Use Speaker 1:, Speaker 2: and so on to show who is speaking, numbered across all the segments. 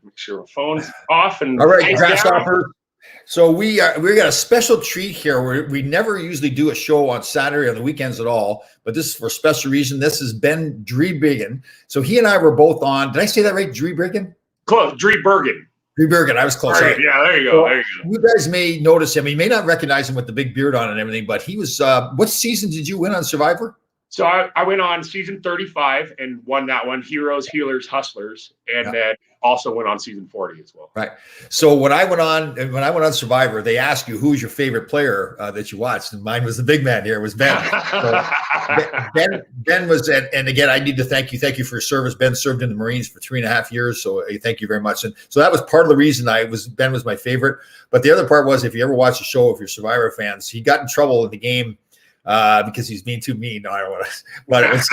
Speaker 1: Make sure my phone's off and
Speaker 2: all right, Grasshopper. So we got a special treat here. We never usually do a show on Saturday or the weekends at all, but this is for a special reason. This is Ben Driebergen. So he and I were both on. Did I say that right? Driebergen?
Speaker 1: Close. Driebergen.
Speaker 2: Driebergen. I was close.
Speaker 1: Right. Yeah, there you go.
Speaker 2: You guys may notice him. You may not recognize him with the big beard on and everything, but he was. What season did you win on Survivor?
Speaker 1: So I went on season 35 and won that one, Heroes, Healers, Hustlers, and then also went on season 40 as well.
Speaker 2: Right. So when I went on Survivor, they asked you who's your favorite player that you watched, and mine was the big man here. It was Ben. So Ben was, and again, I need to thank you. Thank you for your service. Ben served in the Marines for 3.5 years, so thank you very much. And so that was part of the reason Ben was my favorite. But the other part was, if you ever watch the show, if you're Survivor fans, he got in trouble in the game. Because he's being too mean. No, I don't want to. But it was,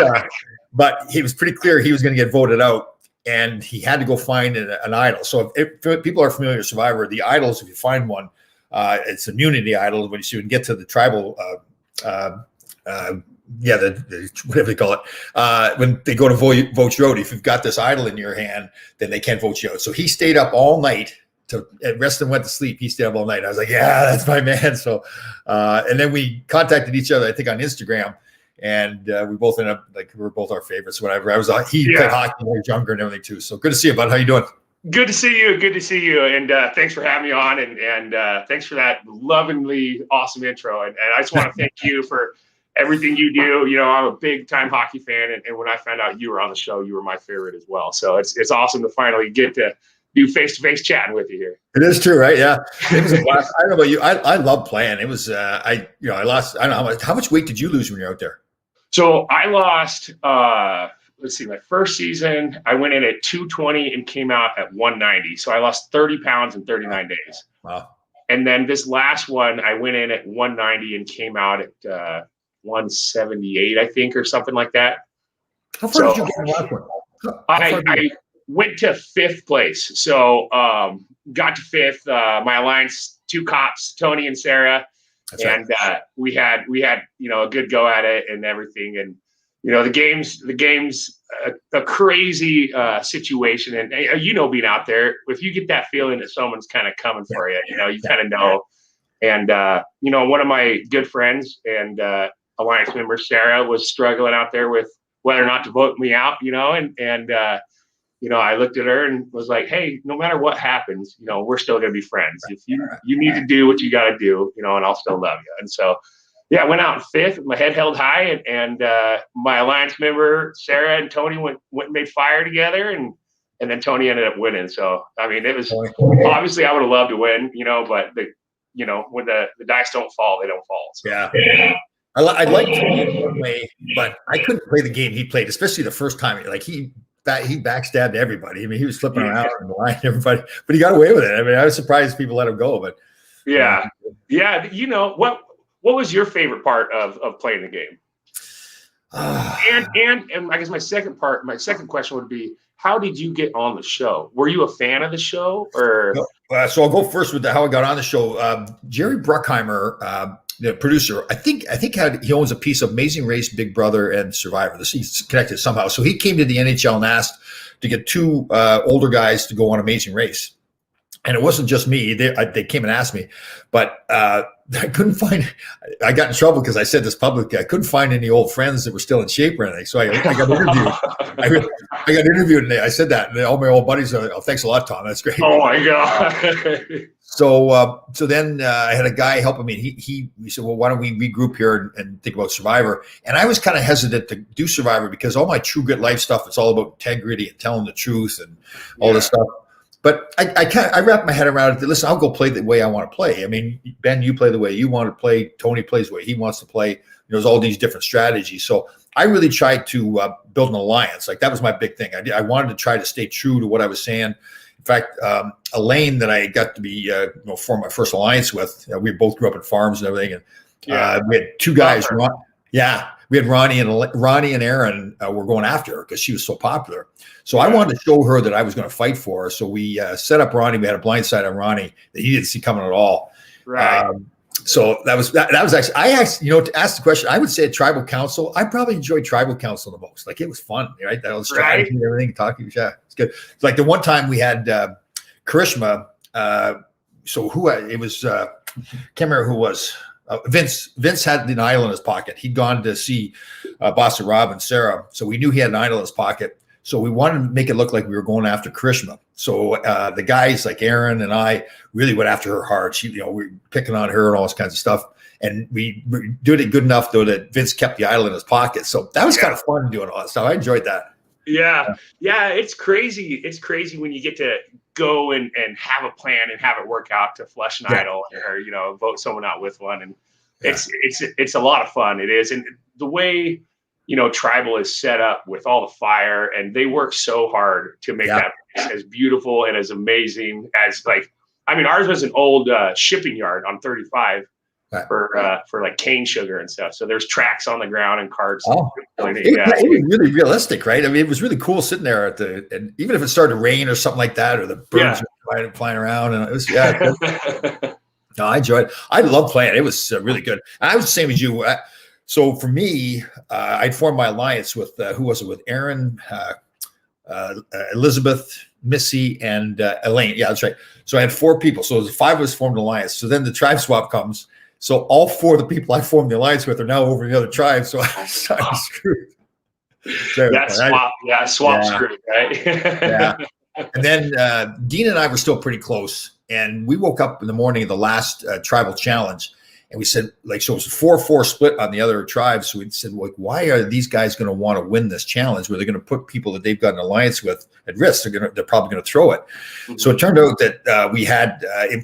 Speaker 2: but he was pretty clear he was going to get voted out, and he had to go find an idol. So if people are familiar with Survivor, the idols, if you find one, it's immunity idol. When you get to the tribal, whatever they call it, when they go to vote you out, if you've got this idol in your hand, then they can't vote you out. So he stayed up all night. Rest and went to sleep. He stayed up all night. I was like, yeah, that's my man. So, and then we contacted each other, I think on Instagram, and we both ended up like, we were both our favorites. Whenever he played hockey when he was younger and everything too. So good to see you, bud. How you doing?
Speaker 1: Good to see you. Good to see you. And thanks for having me on. And thanks for that lovingly awesome intro. And I just want to thank you for everything you do. You know, I'm a big time hockey fan. And when I found out you were on the show, you were my favorite as well. So it's awesome to finally get to do face-to-face chatting with you here.
Speaker 2: It is true, right? Yeah. It was a blast. I don't know about you. I love playing. It was, I lost, I don't know how much weight did you lose when you're out there?
Speaker 1: So I lost, let's see, my first season, I went in at 220 and came out at 190. So I lost 30 pounds in 39 days.
Speaker 2: Wow.
Speaker 1: And then this last one, I went in at 190 and came out at 178, I think, or something like that.
Speaker 2: How far did you get in the last one?
Speaker 1: I went to 5th place. So got to 5th. My alliance, 2 cops, Tony and Sarah. That's and right. we had a good go at it and everything. And the game's a crazy situation. And being out there, if you get that feeling that someone's kind of coming for you, you kind of know. And one of my good friends and alliance member Sarah was struggling out there with whether or not to vote me out. I looked at her and was like, hey, no matter what happens, we're still going to be friends. If you need to do what you got to do, and I'll still love you. And so, I went out in 5th with my head held high, and my alliance member, Sarah and Tony went and made fire together, and then Tony ended up winning. So, I mean, it was obviously I would have loved to win, but when the dice don't fall, they don't fall. So.
Speaker 2: Yeah. I liked Tony in one way, but I couldn't play the game he played, especially the first time. Like he backstabbed everybody. I mean, he was flipping around and lying to everybody, but he got away with it. I mean, I was surprised people let him go, but
Speaker 1: yeah. What was your favorite part of playing the game? And I guess my second question would be, how did you get on the show? Were you a fan of the show, or?
Speaker 2: So I'll go first with how I got on the show. Jerry Bruckheimer, the producer, I think he owns a piece of Amazing Race, Big Brother, and Survivor. He's connected somehow. So he came to the NHL and asked to get 2 older guys to go on Amazing Race. And it wasn't just me. They came and asked me, but I couldn't find. I got in trouble because I said this publicly. I couldn't find any old friends that were still in shape or anything. So I got interviewed. I got interviewed, and I said that, and all my old buddies are like, "Oh, thanks a lot, Tom. That's great."
Speaker 1: Oh my god.
Speaker 2: So then I had a guy helping me. He said, "Well, why don't we regroup here and think about Survivor?" And I was kind of hesitant to do Survivor because all my True Grit Life stuff, it's all about integrity and telling the truth and all this stuff. But I wrapped my head around it. Listen, I'll go play the way I want to play. I mean, Ben, you play the way you want to play. Tony plays the way he wants to play. There's all these different strategies. So I really tried to build an alliance. Like that was my big thing. I wanted to try to stay true to what I was saying. In fact, Elaine that I got to be form my first alliance with, we both grew up in farms and everything. And we had 2 guys. We had Ronnie and Aaron were going after her because she was so popular. So I wanted to show her that I was going to fight for her. So we set up Ronnie. We had a blind side on Ronnie that he didn't see coming at all.
Speaker 1: Right.
Speaker 2: So that was actually, I asked, to ask the question, I would say tribal council. I probably enjoyed tribal council the most. Like, it was fun, right? That was strategy and everything, talking. Yeah, it's good. It's like the one time we had Karishma. It was, can't remember who was. Vince had an idol in his pocket. He'd gone to see Boston Rob and Sarah. So we knew he had an idol in his pocket. So we wanted to make it look like we were going after Karishma. So the guys like Aaron and I really went after her hard. We were picking on her and all this kinds of stuff. And we did it good enough, though, that Vince kept the idol in his pocket. So that was kind of fun doing all that stuff. I enjoyed that.
Speaker 1: Yeah. It's crazy. It's crazy when you get to go and have a plan and have it work out to flush an idol or, vote someone out with one. And it's a lot of fun. It is. And the way, tribal is set up with all the fire, and they work so hard to make that as beautiful and as amazing as ours was an old shipping yard on 35 for like cane sugar and stuff. So there's tracks on the ground and carts.
Speaker 2: It was really realistic, right? I mean, it was really cool sitting there and even if it started to rain or something like that, or the birds were flying around, and it was No, I enjoyed it. I love playing. It was really good. I was the same as you. So for me, I'd formed my alliance with who was it? With Aaron, Elizabeth, Missy, and Elaine. Yeah, that's right. So I had 4 people. So the 5 of us formed an alliance. So then the tribe swap comes. So all 4 of the people I formed the alliance with are now over in the other tribe. So I'm screwed.
Speaker 1: Swap screwed, right?
Speaker 2: Yeah. And then Dean and I were still pretty close. And we woke up in the morning of the last tribal challenge. And we said, so it was a 4-4 split on the other tribes. So we said, why are these guys going to want to win this challenge where they're going to put people that they've got an alliance with at risk? They're probably going to throw it. Mm-hmm. So it turned out that we had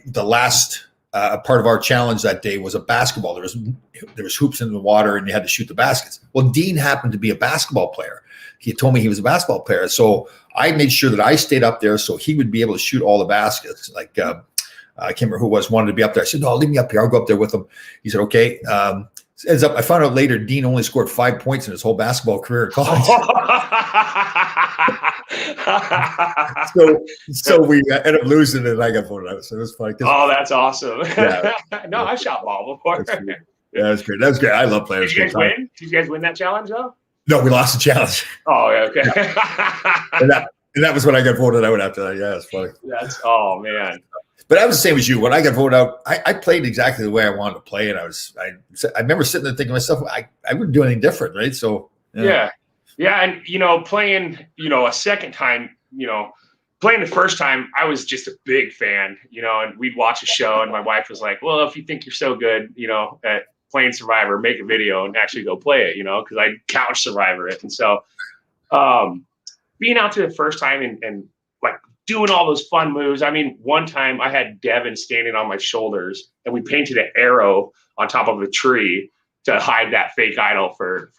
Speaker 2: the last part of our challenge that day was a basketball. There was hoops in the water, and you had to shoot the baskets. Well, Dean happened to be a basketball player. He told me he was a basketball player. So I made sure that I stayed up there so he would be able to shoot all the baskets. I can't remember who wanted to be up there. I said, no, leave me up here. I'll go up there with him. He said, okay. Ends up, I found out later, Dean only scored 5 points in his whole basketball career at college. so we ended up losing, and I got voted out. So it was funny.
Speaker 1: Oh, that's awesome. Yeah. No, I shot ball before.
Speaker 2: That's great. That's great. I love playing.
Speaker 1: Did you guys win? Did you guys win that challenge, though?
Speaker 2: No, we lost the challenge.
Speaker 1: Oh, okay.
Speaker 2: Yeah. And that was when I got voted out after that. Yeah, it's funny.
Speaker 1: Oh, man.
Speaker 2: But I was the same as you. When I got voted out, I played exactly the way I wanted to play, and I remember sitting there thinking to myself, I wouldn't do anything different, right? So
Speaker 1: yeah, and playing, a second time, playing the first time, I was just a big fan, and we'd watch a show, and my wife was like, "Well, if you think you're so good, at playing Survivor, make a video and actually go play it," because I couch Survivor it, and so being out to the first time and doing all those fun moves. I mean, one time I had Devin standing on my shoulders, and we painted an arrow on top of a tree to hide that fake idol for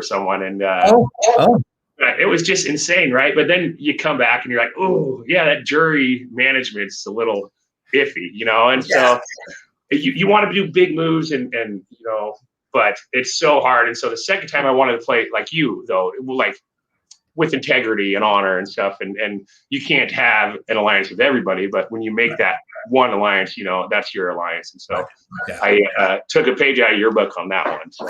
Speaker 1: someone. And it was just insane, right? But then you come back and you're like, oh, yeah, that jury management's a little iffy, And so you want to do big moves and but it's so hard. And so the second time I wanted to play like you, though, with integrity and honor and stuff. And you can't have an alliance with everybody, but when you make that one alliance, that's your alliance. And so I took a page out of your book on that one. So.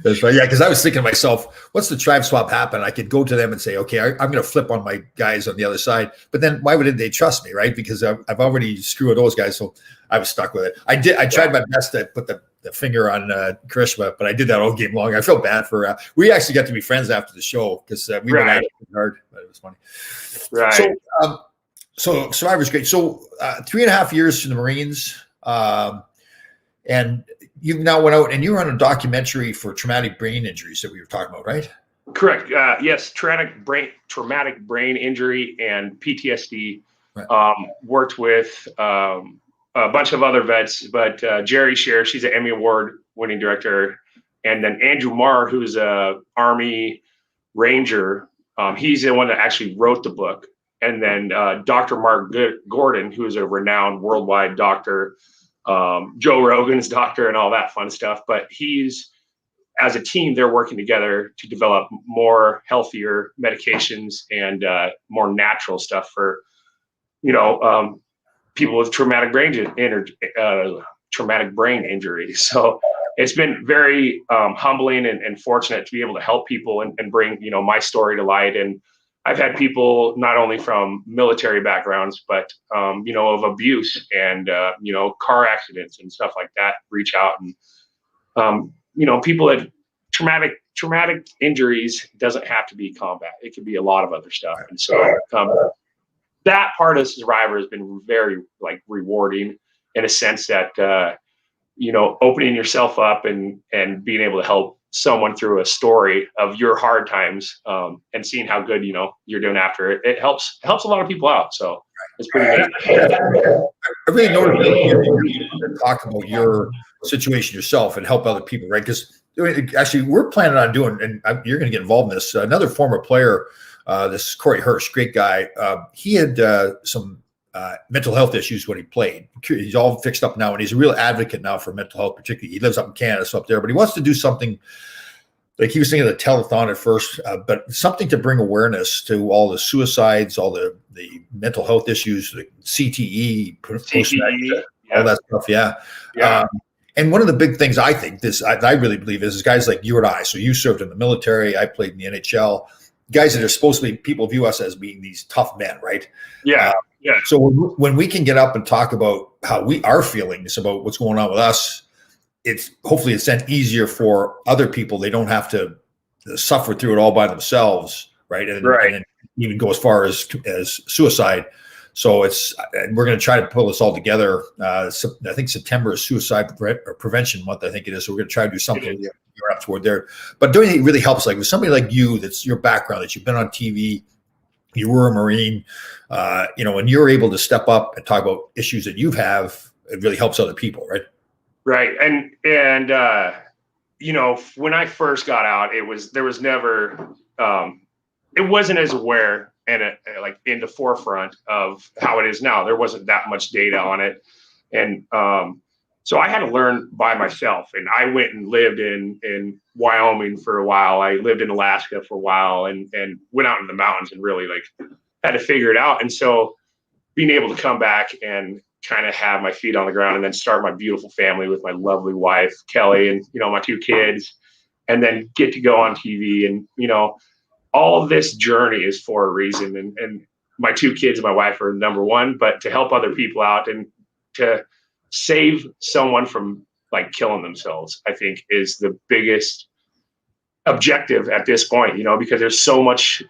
Speaker 2: That's right. Yeah. Because I was thinking to myself, once the tribe swap happened, I could go to them and say, okay, I'm going to flip on my guys on the other side. But then why wouldn't they trust me? Right. Because I've already screwed those guys. So I was stuck with it. I tried my best to put the finger on Karishma, but I did that all game long. I felt bad for we actually got to be friends after the show because we went at it hard, but it was funny.
Speaker 1: Right.
Speaker 2: So Survivor's great. So 3.5 years in the Marines, and you now went out and you were on a documentary for traumatic brain injuries that we were talking about, right?
Speaker 1: Correct. Yes, traumatic brain injury and PTSD. Right. Worked with a bunch of other vets, but Jerry Scher, she's an Emmy Award winning director. And then Andrew Marr, who's a Army Ranger, he's the one that actually wrote the book. And then Dr. Mark Gordon, who's a renowned worldwide doctor, Joe Rogan's doctor and all that fun stuff. But as a team, they're working together to develop more healthier medications and more natural stuff for, people with traumatic brain injury. So it's been very humbling and fortunate to be able to help people and bring, my story to light. And I've had people not only from military backgrounds, but, of abuse and, car accidents and stuff like that reach out. And, people that traumatic injuries doesn't have to be combat. It could be a lot of other stuff. And so that part of Survivor has been very rewarding in a sense that, opening yourself up and being able to help someone through a story of your hard times and seeing how good, you're doing after it. It helps a lot of people out. So it's pretty neat.
Speaker 2: I really noticed you talk about your situation yourself and help other people, right? Because actually we're planning on doing, and you're going to get involved in this, another former player, this Corey Hirsch, great guy. He had some mental health issues when he played. He's all fixed up now, and he's a real advocate now for mental health, particularly. He lives up in Canada, so up there, but he wants to do something like he was thinking of the telethon at first, but something to bring awareness to all the suicides, all the mental health issues, the CTE, all that stuff. Yeah. And one of the big things I think I really believe is guys like you and I. So you served in the military. I played in the NHL. Guys that are supposed to be, people view us as being these tough men, right?
Speaker 1: Yeah. Yeah.
Speaker 2: So when we can get up and talk about how our feelings about what's going on with us, hopefully it's then easier for other people. They don't have to suffer through it all by themselves, right? And even go as far as suicide. So we're going to try to pull this all together. I think September is Suicide Prevention Month. I think it is. So we're going to try to do something up toward there. But doing it really helps. Like with somebody like you, that's your background, that you've been on TV, you were a Marine, and you're able to step up and talk about issues that you have. It really helps other people, right?
Speaker 1: Right. And when I first got out, there was never, it wasn't as aware and in the forefront of how it is now. There wasn't that much data on it. And so I had to learn by myself, and I went and lived in Wyoming for a while. I lived in Alaska for a while and went out in the mountains and really had to figure it out. And so being able to come back and kind of have my feet on the ground and then start my beautiful family with my lovely wife, Kelly, and, my 2 kids, and then get to go on TV. And, all of this journey is for a reason. And my 2 kids and my wife are number one, but to help other people out and to save someone from killing themselves, I think is the biggest objective at this point, because there's so much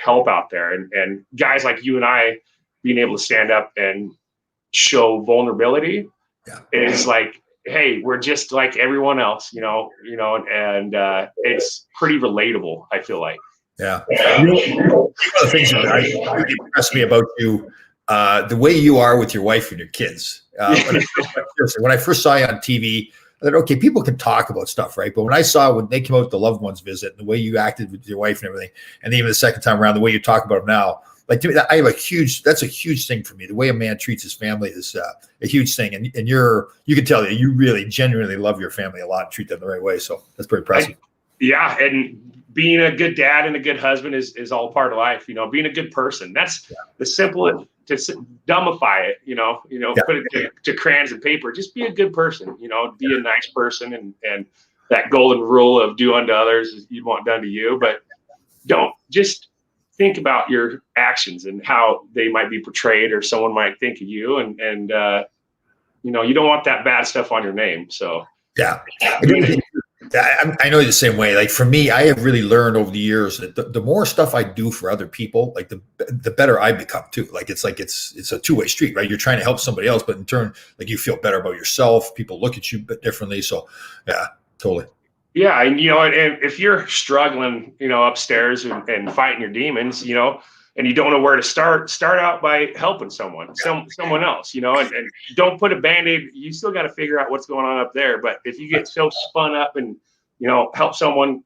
Speaker 1: help out there, and guys like you and I being able to stand up and show vulnerability is hey, we're just like everyone else, and it's pretty relatable, I feel like.
Speaker 2: Yeah. One of the things that really impressed me about you, the way you are with your wife and your kids. When I first saw you on TV, I thought, okay, people can talk about stuff, right? But when they came out with the loved ones visit and the way you acted with your wife and everything, and even the second time around, the way you talk about them now, to me, that's a huge thing for me. The way a man treats his family is a huge thing. And you can tell that you really genuinely love your family a lot and treat them the right way. So that's pretty impressive.
Speaker 1: And being a good dad and a good husband is all part of life. Being a good person. That's the simplest, to dumbify it, put it to crayons and paper. Just be a good person, be a nice person, and that golden rule of do unto others as you want done to you. But don't just think about your actions and how they might be portrayed or someone might think of you. And you don't want that bad stuff on your name. So,
Speaker 2: yeah. I know the same way. For me, I have really learned over the years that the more stuff I do for other people, the better I become too. It's a two-way street, right? You're trying to help somebody else, but in turn, you feel better about yourself. People look at you a bit differently. So yeah, totally.
Speaker 1: Yeah. And, and if you're struggling, upstairs and fighting your demons, and you don't know where to start out by helping someone else, and don't put a Band-Aid. You still got to figure out what's going on up there. But if you get so spun up and, help someone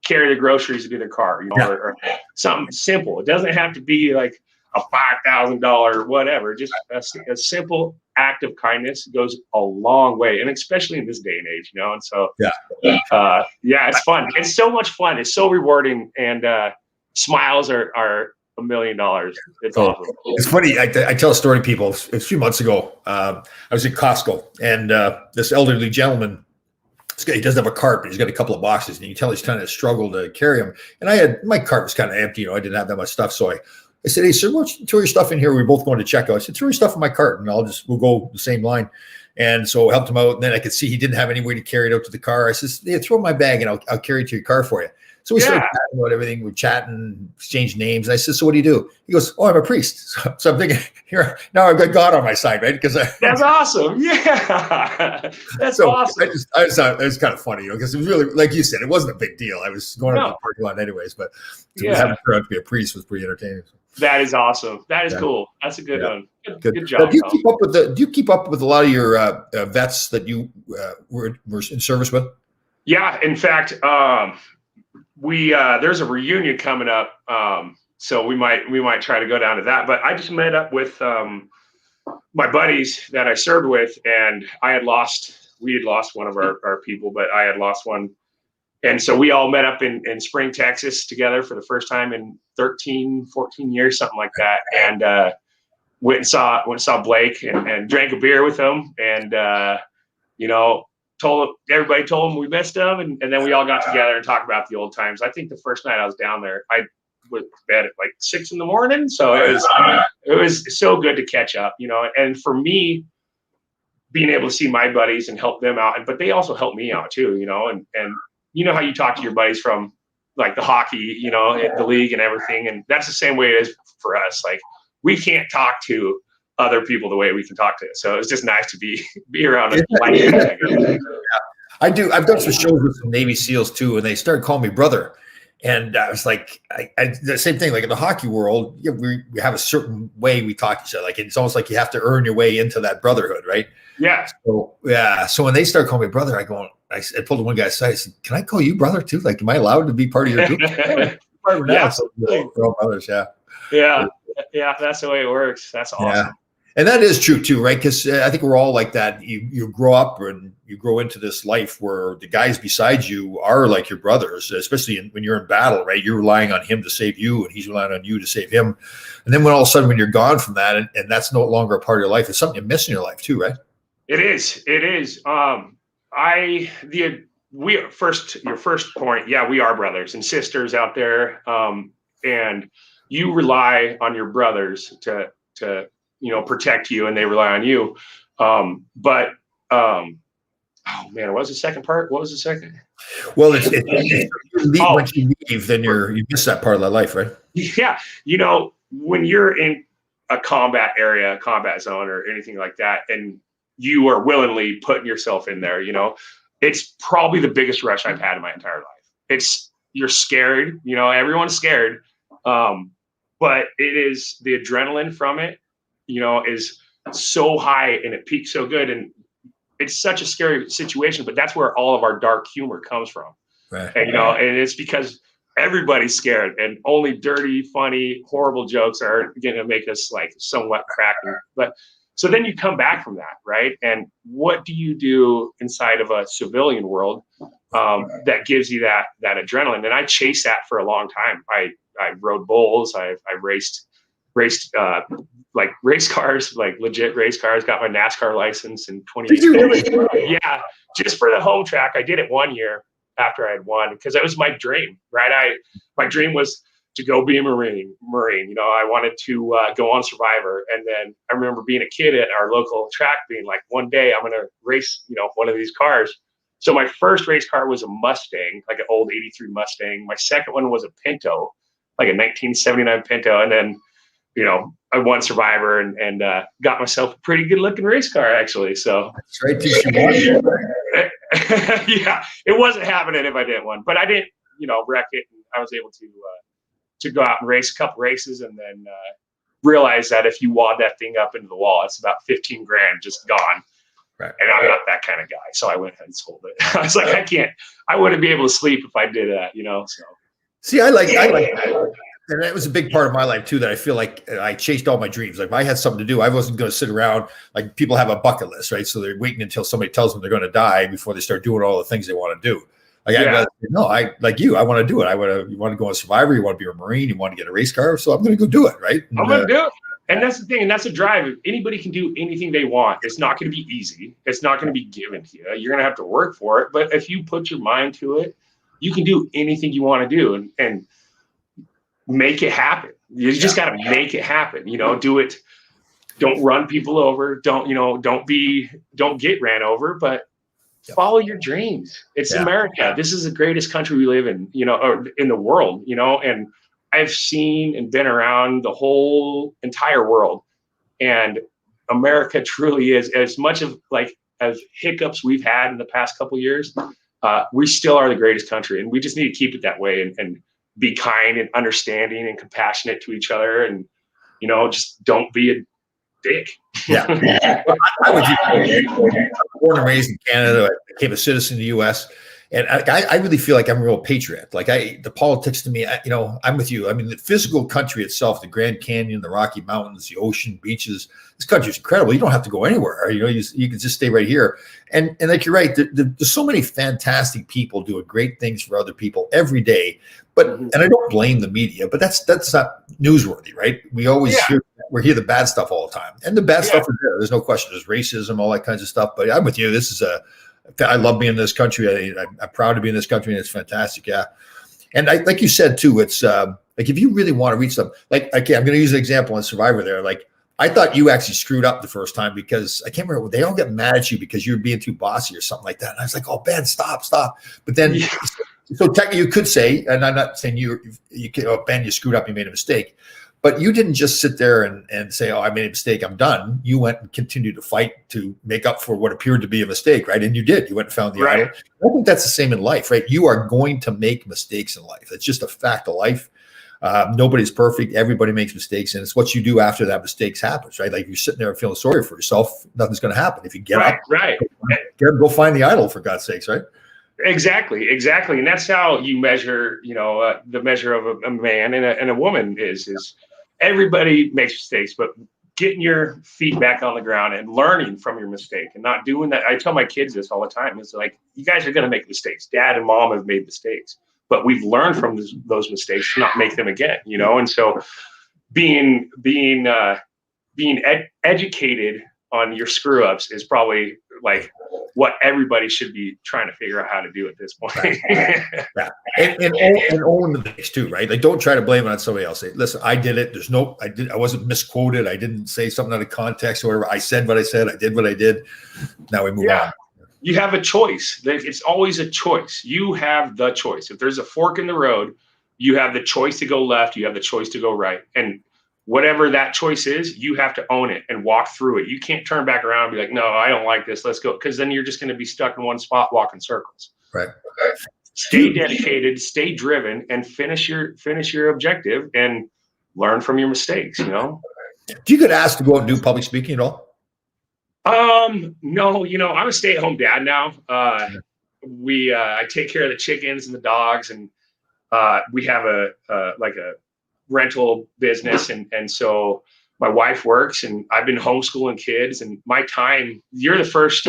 Speaker 1: carry the groceries into their car, or something simple. It doesn't have to be like a $5,000 whatever. Just a simple act of kindness goes a long way. And especially in this day and age, and so, it's fun. It's so much fun. It's so rewarding. And smiles are $1 million. It's
Speaker 2: So
Speaker 1: awesome.
Speaker 2: it's funny. I tell a story to people. A few months ago, I was at Costco, and this elderly gentleman, this guy, he doesn't have a cart, but he's got a couple of boxes, and you can tell he's kind of struggled to carry them. And my cart was kind of empty. I didn't have that much stuff. So I said, hey, sir, why don't you throw your stuff in here? We're both going to checkout. I said, throw your stuff in my cart, and we'll go the same line. And so I helped him out. And then I could see he didn't have any way to carry it out to the car. I says, yeah, throw it in my bag, and I'll carry it to your car for you. So we started chatting about everything. We're chatting, exchanged names. And I said, so what do you do? He goes, oh, I'm a priest. So I'm thinking, here, now I've got God on my side, right? Because
Speaker 1: that's awesome. Yeah. That's awesome.
Speaker 2: I just thought it was kind of funny, because it was really, like you said, it wasn't a big deal. I was going to the parking lot anyways, but to have him turn out to be a priest was pretty entertaining.
Speaker 1: That is awesome. That is cool. That's a good one. Good job.
Speaker 2: Now, do you keep up with a lot of your vets that you were in service with? Yeah.
Speaker 1: In fact, there's a reunion coming up, so we might try to go down to that. But I just met up with my buddies that I served with, and we had lost one of our people, but I had lost one, and so we all met up in Spring, Texas, together for the first time in 13, 14 years, something like that, and went and saw Blake and drank a beer with him, and told him we missed him, and then we all got together and talked about the old times. I think the first night I was down there, I went to bed at like 6 a.m. So it was so good to catch up, and for me, being able to see my buddies and help them out, but they also helped me out too, and you know how you talk to your buddies from like the hockey, the league and everything. And that's the same way it is for us. Like, we can't talk to other people the way we can talk to it. So it's just nice to be around it.
Speaker 2: I do. I've done some shows with some Navy SEALs too, and they started calling me brother. And I was like, the same thing, like in the hockey world, we have a certain way we talk to each other. Like, it's almost like you have to earn your way into that brotherhood, right?
Speaker 1: Yeah.
Speaker 2: So when they start calling me brother, I pulled one guy aside. I said, can I call you brother too? Like, am I allowed to be part of your group?
Speaker 1: Yeah.
Speaker 2: So we're all brothers. Yeah.
Speaker 1: Yeah. That's the way it works. That's awesome.
Speaker 2: Yeah. And that is true too, right? Because I think we're all like that. You grow up and you grow into this life where the guys beside you are like your brothers, especially when you're in battle, right? You're relying on him to save you, and he's relying on you to save him. And then when all of a sudden, when you're gone from that, and that's no longer a part of your life, it's something you miss in your life too, right?
Speaker 1: It is. Your first point. Yeah, we are brothers and sisters out there, and you rely on your brothers to protect you, and they rely on you. Oh man, what was the second part? What was the second?
Speaker 2: Well, once you leave, then you miss that part of that life, right?
Speaker 1: Yeah. When you're in a combat area, combat zone, or anything like that, and you are willingly putting yourself in there, it's probably the biggest rush I've had in my entire life. You're scared, everyone's scared. But it is the adrenaline from it, is so high, and it peaks so good. And it's such a scary situation, but that's where all of our dark humor comes from.
Speaker 2: Right.
Speaker 1: And, and it's because everybody's scared, and only dirty, funny, horrible jokes are going to make us like somewhat cracking. But so then you come back from that, right? And what do you do inside of a civilian world that gives you that adrenaline? And I chased that for a long time. I rode bulls. I raced like race cars, like legit race cars. Got my NASCAR license in 2018. Yeah, just for the home track. I did it 1 year after I had won, because that was my dream, right? My dream was to go be a Marine. I wanted to go on Survivor. And then I remember being a kid at our local track being like, one day I'm going to race, one of these cars. So my first race car was a Mustang, like an old 83 Mustang. My second one was a Pinto, like a 1979 Pinto. And then, I won Survivor and got myself a pretty good looking race car, actually. So
Speaker 2: that's right.
Speaker 1: Yeah, it wasn't happening if I didn't win, but I didn't, wreck it. And I was able to go out and race a couple races, and then realize that if you wad that thing up into the wall, it's about 15 grand just gone.
Speaker 2: Right.
Speaker 1: And I'm not that kind of guy. So I went ahead and sold it. I was like, I wouldn't be able to sleep if I did that, so.
Speaker 2: See, I like that. And that was a big part of my life too, that I feel like I chased all my dreams. Like, if I had something to do, I wasn't going to sit around. Like, people have a bucket list, right? So they're waiting until somebody tells them they're going to die before they start doing all the things they want to do. Like, no, I like you. I want to do it. You want to go on Survivor. You want to be a Marine. You want to get a race car. So I'm going to go do it. Right.
Speaker 1: I'm going to do it. And that's the thing. And that's a drive. Anybody can do anything they want. It's not going to be easy. It's not going to be given to you. You're going to have to work for it. But if you put your mind to it, you can do anything you want to do and make it happen. You just got to make it happen. Do it. Don't run people over. Don't get ran over, but follow your dreams. It's America. This is the greatest country we live in, or in the world, and I've seen and been around the whole entire world, and America truly is, as much of as hiccups we've had in the past couple of years, we still are the greatest country, and we just need to keep it that way and be kind and understanding and compassionate to each other, and just don't be a dick.
Speaker 2: Yeah. I was born and raised in Canada. I became a citizen of the U.S. And I really feel like I'm a real patriot. Like the politics to me, I'm with you. I mean, the physical country itself, the Grand Canyon, the Rocky Mountains, the ocean, beaches, this country is incredible. You don't have to go anywhere. You can just stay right here. And like, you're right. There's so many fantastic people doing great things for other people every day. And I don't blame the media, but that's not newsworthy, right? We always hear the bad stuff all the time. And the bad stuff is there. There's no question. There's racism, all that kinds of stuff. But I'm with you. I love being in this country. I'm proud to be in this country, and it's fantastic. Yeah. And like you said, too, it's like, if you really want to reach them, I'm going to use an example on Survivor there. Like, I thought you actually screwed up the first time because I can't remember. They all get mad at you because you're being too bossy or something like that. And I was like, oh, Ben, stop. But then, so technically you could say, and I'm not saying you could, oh, Ben, you screwed up, you made a mistake. But you didn't just sit there and say, oh, I made a mistake, I'm done. You went and continued to fight to make up for what appeared to be a mistake, right? And you did. You went and found the idol. I think that's the same in life, right? You are going to make mistakes in life. It's just a fact of life. Nobody's perfect. Everybody makes mistakes. And it's what you do after that mistakes happens, right? Like, you're sitting there feeling sorry for yourself, nothing's going to happen. If you get up, go find the idol, for God's sakes, right?
Speaker 1: Exactly. And that's how you measure, the measure of a man and a woman is everybody makes mistakes, but getting your feet back on the ground and learning from your mistake and not doing that. I tell my kids this all the time. It's like, you guys are going to make mistakes. Dad and mom have made mistakes, but we've learned from those mistakes to not make them again, And so being educated on your screw ups is probably like what everybody should be trying to figure out how to do at this point.
Speaker 2: And own the mistakes too, right? Like, don't try to blame it on somebody else. Say, listen, I did it. I wasn't misquoted. I didn't say something out of context or whatever. I said what I said. I did what I did. Now we move on.
Speaker 1: You have a choice. It's always a choice. You have the choice. If there's a fork in the road, you have the choice to go left. You have the choice to go right. And whatever that choice is, you have to own it and walk through it. You can't turn back around and be like, no, I don't like this. Let's go. Because then you're just going to be stuck in one spot, walking circles.
Speaker 2: Right.
Speaker 1: Stay dedicated, stay driven, and finish your objective and learn from your mistakes,
Speaker 2: Do you get asked to go out and do public speaking at all?
Speaker 1: No, I'm a stay-at-home dad now. I take care of the chickens and the dogs, and we have a rental business, and so my wife works, and I've been homeschooling kids, and my time, you're the first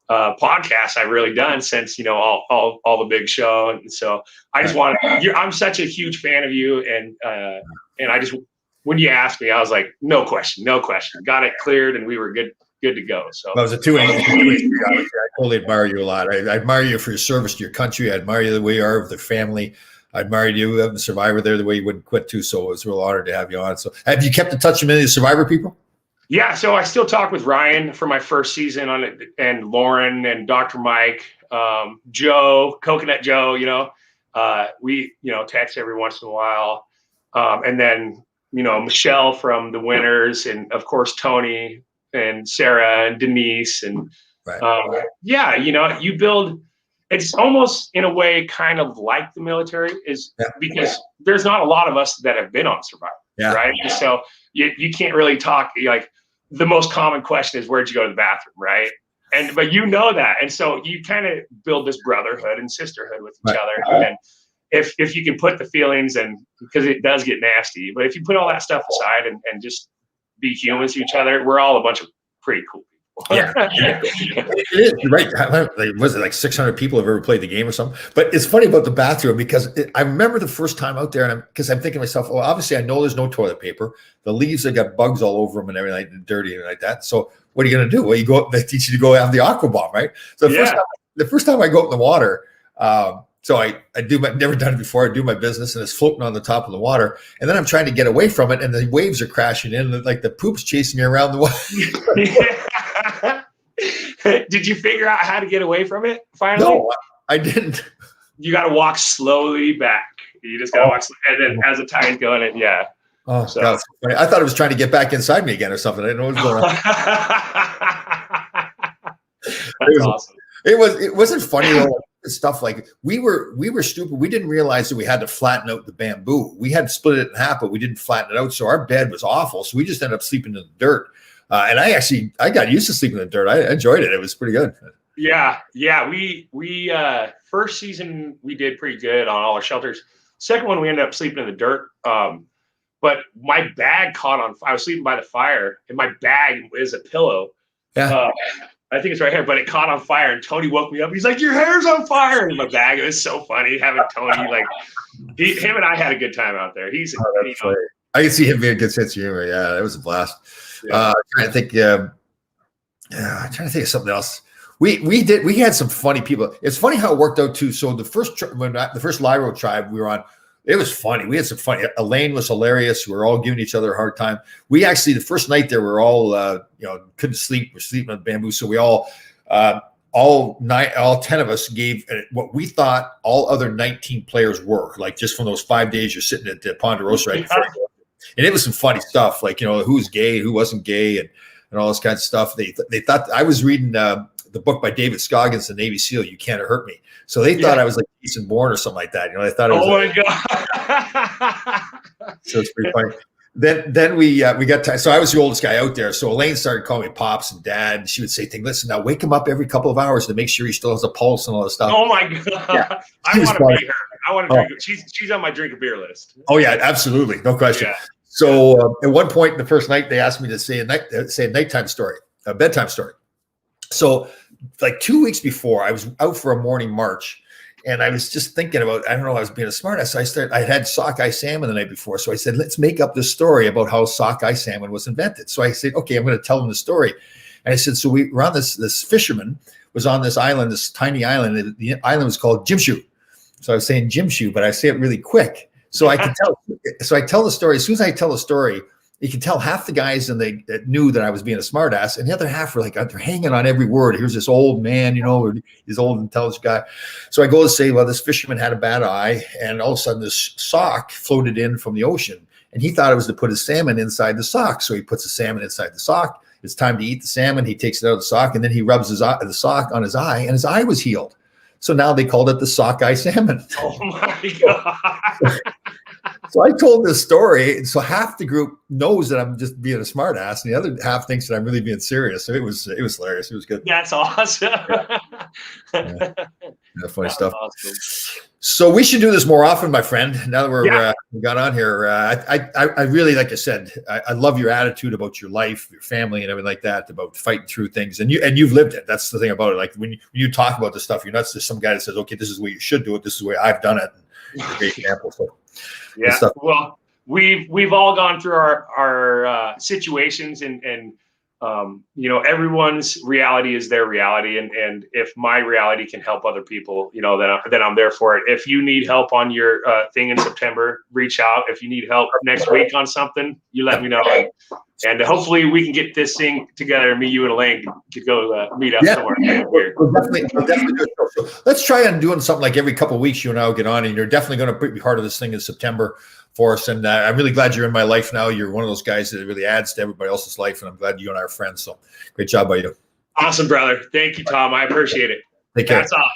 Speaker 1: podcast I've really done since all the big show, and so I just want to, I'm such a huge fan of you, and I just, when you asked me, I was like, no question, got it cleared, and we were good to go. So
Speaker 2: that was a two-way. I totally admire you a lot. I admire you for your service to your country. I admire you the way you are with the family. I admired you having Survivor there, the way you wouldn't quit too. So it was a real honor to have you on. So have you kept in touch with any of the Survivor people?
Speaker 1: Yeah. So I still talk with Ryan for my first season on it, and Lauren and Dr. Mike, Joe, Coconut Joe, we, text every once in a while. And then, Michelle from the Winners, and of course, Tony and Sarah and Denise. And you build, it's almost in a way kind of like the military because there's not a lot of us that have been on Survivor, right? So you can't really talk, like, the most common question is, where'd you go to the bathroom, right? But that. And so you kind of build this brotherhood and sisterhood with each other. And if you can put the feelings, and because it does get nasty, but if you put all that stuff aside and just be humans to each other, we're all a bunch of pretty cool people.
Speaker 2: Yeah, it is. You're right. Like, was it like 600 people have ever played the game or something? But it's funny about the bathroom because I remember the first time out there, and because I'm thinking to myself, well, obviously I know there's no toilet paper. The leaves have got bugs all over them and everything, like, dirty and like that. So what are you going to do? Well, you go. They teach you to go have the aqua bomb, right? So the first time I go up in the water. So I never done it before. I do my business and it's floating on the top of the water. And then I'm trying to get away from it and the waves are crashing in and like the poop's chasing me around the water.
Speaker 1: Did you figure out how to get away from it finally?
Speaker 2: No, I didn't.
Speaker 1: You got to walk slowly back. You just got to walk. And then as the tide's going in, yeah.
Speaker 2: Oh, so. God, I thought it was trying to get back inside me again or something. I didn't know what was going on.
Speaker 1: That's awesome.
Speaker 2: It wasn't funny though. Stuff like we were stupid. We didn't realize that we had to flatten out the bamboo. We had split it in half, but we didn't flatten it out. So our bed was awful. So we just ended up sleeping in the dirt. And I got used to sleeping in the dirt. I enjoyed it. It was pretty good.
Speaker 1: Yeah. We first season we did pretty good on all our shelters. Second one we ended up sleeping in the dirt. But my bag caught on. I was sleeping by the fire, and my bag is a pillow.
Speaker 2: Yeah.
Speaker 1: I think it's right here, but it caught on fire, and Tony woke me up. He's like, "Your hair's on fire!" in my bag. It was so funny having Tony. Like, him and I had a good time out there.
Speaker 2: I can see him being a good sense of humor. Yeah, it was a blast.
Speaker 1: Yeah.
Speaker 2: I'm trying to think of something else. We had some funny people. It's funny how it worked out too. So the first Lyro tribe we were on, it was funny. We had some funny. Elaine was hilarious. We were all giving each other a hard time. We actually, the first night there, we were all, couldn't sleep. We're sleeping on bamboo. So we all 10 of us gave what we thought all other 19 players were, like just from those 5 days you're sitting at the Ponderosa right before. And it was some funny stuff, like, who's gay, who wasn't gay, and all this kind of stuff. They thought I was reading the book by David Scoggins, the Navy SEAL, You Can't Hurt Me. So they thought I was like Jason Bourne or something like that. They thought it was.
Speaker 1: Oh my
Speaker 2: God! So it's pretty funny. Then we got so I was the oldest guy out there. So Elaine started calling me pops and dad. And she would say things. Listen, now wake him up every couple of hours to make sure he still has a pulse and all this stuff.
Speaker 1: Oh my God! Yeah. I want to meet her. I want to drink. She's on my drink a beer list.
Speaker 2: Oh yeah, absolutely, no question. Yeah. So at one point, the first night, they asked me to say a nighttime story, a bedtime story. So like 2 weeks before, I was out for a morning march, and I was just thinking about, I was being a smartass. I had sockeye salmon the night before, so I said, let's make up this story about how sockeye salmon was invented. So I said, okay, I'm going to tell them the story. And I said, so we were on this fisherman was on this island, this tiny island. And the island was called Jimshu. So I was saying Jimshu, but I say it really quick. So I could tell. So I tell the story. As soon as I tell the story, you can tell half the guys that knew that I was being a smartass, and the other half were like, they're hanging on every word. Here's this old man, or this old intelligent guy. So I go to say, well, this fisherman had a bad eye, and all of a sudden this sock floated in from the ocean, and he thought it was to put his salmon inside the sock. So he puts the salmon inside the sock. It's time to eat the salmon. He takes it out of the sock, and then he rubs the sock on his eye, and his eye was healed. So now they called it the sockeye salmon.
Speaker 1: Oh my God.
Speaker 2: So I told this story. So half the group knows that I'm just being a smart ass, and the other half thinks that I'm really being serious. So it was hilarious. It was good.
Speaker 1: That's awesome.
Speaker 2: Yeah, funny stuff. Awesome. So we should do this more often, my friend. Now that we got on here, I really, like I said, I love your attitude about your life, your family, and everything like that, about fighting through things. And you've lived it. That's the thing about it. Like when you talk about this stuff, you're not just some guy that says, okay, this is the way you should do it. This is the way I've done it. You're a great example. So.
Speaker 1: Yeah, well, we've all gone through our situations, and everyone's reality is their reality, and if my reality can help other people, then I'm there for it. If you need help on your thing in September, reach out. If you need help next week on something, you let me know, and hopefully we can get this thing together. Me, you, and Elaine could go meet up somewhere.
Speaker 2: We'll definitely do it. So let's try on doing something like every couple of weeks. You and I will get on, and you're definitely going to be part of this thing in September for us. And I'm really glad you're in my life now. You're one of those guys that really adds to everybody else's life, and I'm glad you and I are friends. So great job by you.
Speaker 1: Awesome, brother. Thank you, Tom. I appreciate it.
Speaker 2: Take care.
Speaker 1: That's all.